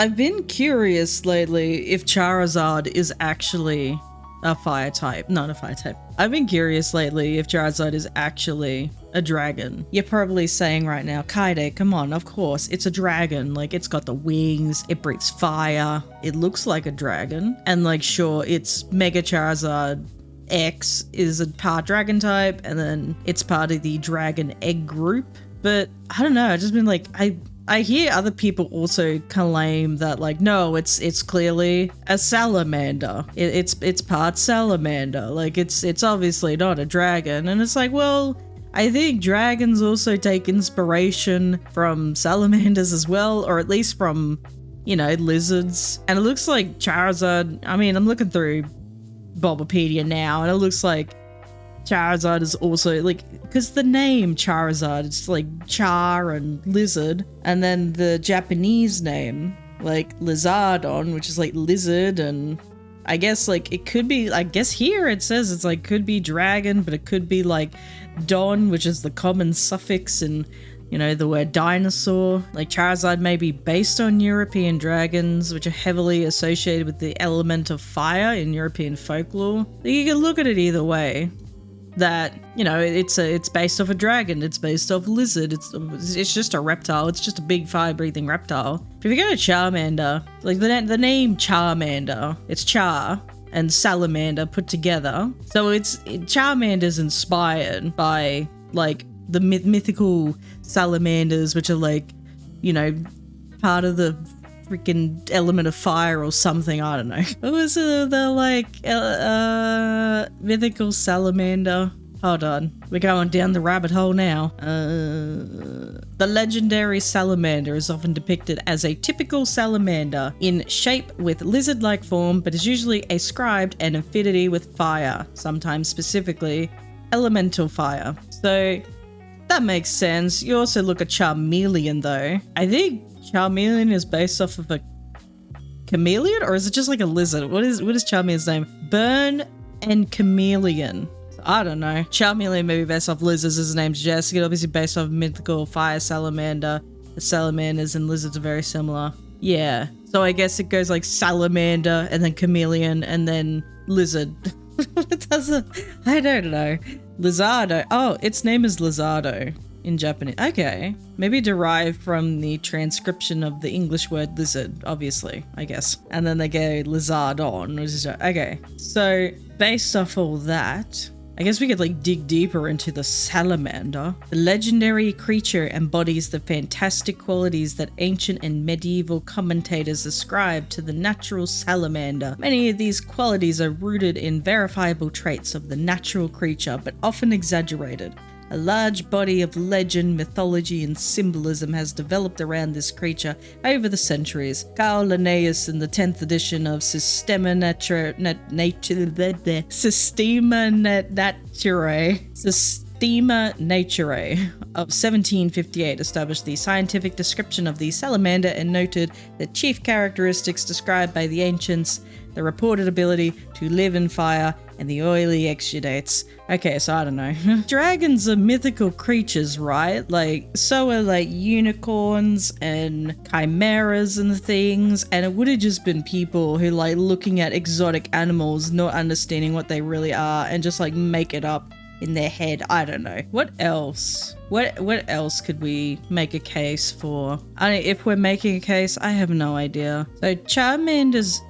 I've been curious lately if Charizard is actually a fire type. Not a fire type. I've been curious lately if Charizard is actually a dragon. You're probably saying right now, Kaede, come on, of course, it's a dragon. Like, it's got the wings, it breathes fire, it looks like a dragon. And like, sure, it's Mega Charizard X is a part dragon type, and then it's part of the dragon egg group. But I don't know, I've just been like, I hear other people also claim that, like, no, it's clearly a salamander. It's part salamander. Like, it's obviously not a dragon. And it's like, well, I think dragons also take inspiration from salamanders as well, or at least from, you know, lizards. And it looks like Charizard, I mean, I'm looking through Bulbapedia now, and it looks like Charizard is also, like, because the name Charizard, it's like char and lizard, and then the Japanese name, like Lizardon, which is like lizard, and I guess like it could be, I guess here it says it's like could be dragon, but it could be like don, which is the common suffix in, you know, the word dinosaur. Like Charizard may be based on European dragons, which are heavily associated with the element of fire in European folklore. You can look at it either way. That, you know, it's based off a dragon, it's based off a lizard, it's just a reptile, it's just a big fire-breathing reptile. If you go to Charmander, like the name Charmander, it's Char and Salamander put together. So Charmander's inspired by, like, the mythical salamanders, which are, like, you know, part of the freaking element of fire or something, I don't know. What was it, the like mythical salamander? Hold on, we're going down the rabbit hole now. The legendary salamander is often depicted as a typical salamander in shape with lizard-like form, but is usually ascribed an affinity with fire, sometimes specifically elemental fire. So that makes sense. You also look at Charmeleon though. I think Charmeleon is based off of a chameleon, or is it just like a lizard? What is Charmeleon's name? Burn and Chameleon. I don't know. Charmeleon may be based off lizards. His name's Jess. It's obviously based off mythical fire salamander. The salamanders and lizards are very similar. Yeah. So I guess it goes like salamander and then chameleon and then lizard. I don't know. Lizardo. Oh, its name is Lizardo in Japanese. Okay. Maybe derived from the transcription of the English word lizard, obviously, I guess. And then they go Lizardon, which is okay. So based off all that, I guess we could like dig deeper into the salamander. The legendary creature embodies the fantastic qualities that ancient and medieval commentators ascribe to the natural salamander. Many of these qualities are rooted in verifiable traits of the natural creature, but often exaggerated. A large body of legend, mythology, and symbolism has developed around this creature over the centuries. Carl Linnaeus, in the 10th edition of Systema Naturae of 1758 established the scientific description of the salamander and noted the chief characteristics described by the ancients: the reported ability to live in fire and the oily exudates. Okay, so I don't know. Dragons are mythical creatures, right? Like, so are like unicorns and chimeras and things, and it would have just been people who like looking at exotic animals, not understanding what they really are, and just like make it up in their head. I don't know. What else? What else could we make a case for? If we're making a case, I have no idea. So Charmander's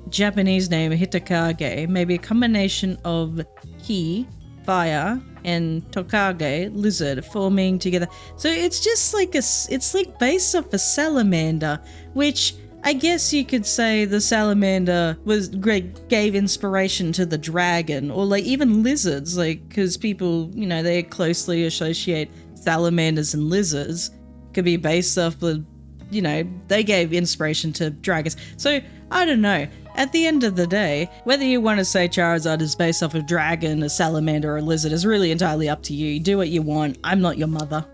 Japanese name, Hitakage, may be a combination of Ki, fire, and Tokage, lizard, forming together. So it's just like it's like based off a salamander, which I guess you could say the salamander gave inspiration to the dragon, or like even lizards, like, because people, you know, they closely associate salamanders and lizards, could be based off the, you know, they gave inspiration to dragons. So I don't know. At the end of the day, whether you want to say Charizard is based off a dragon, a salamander, or a lizard is really entirely up to you. Do what you want. I'm not your mother.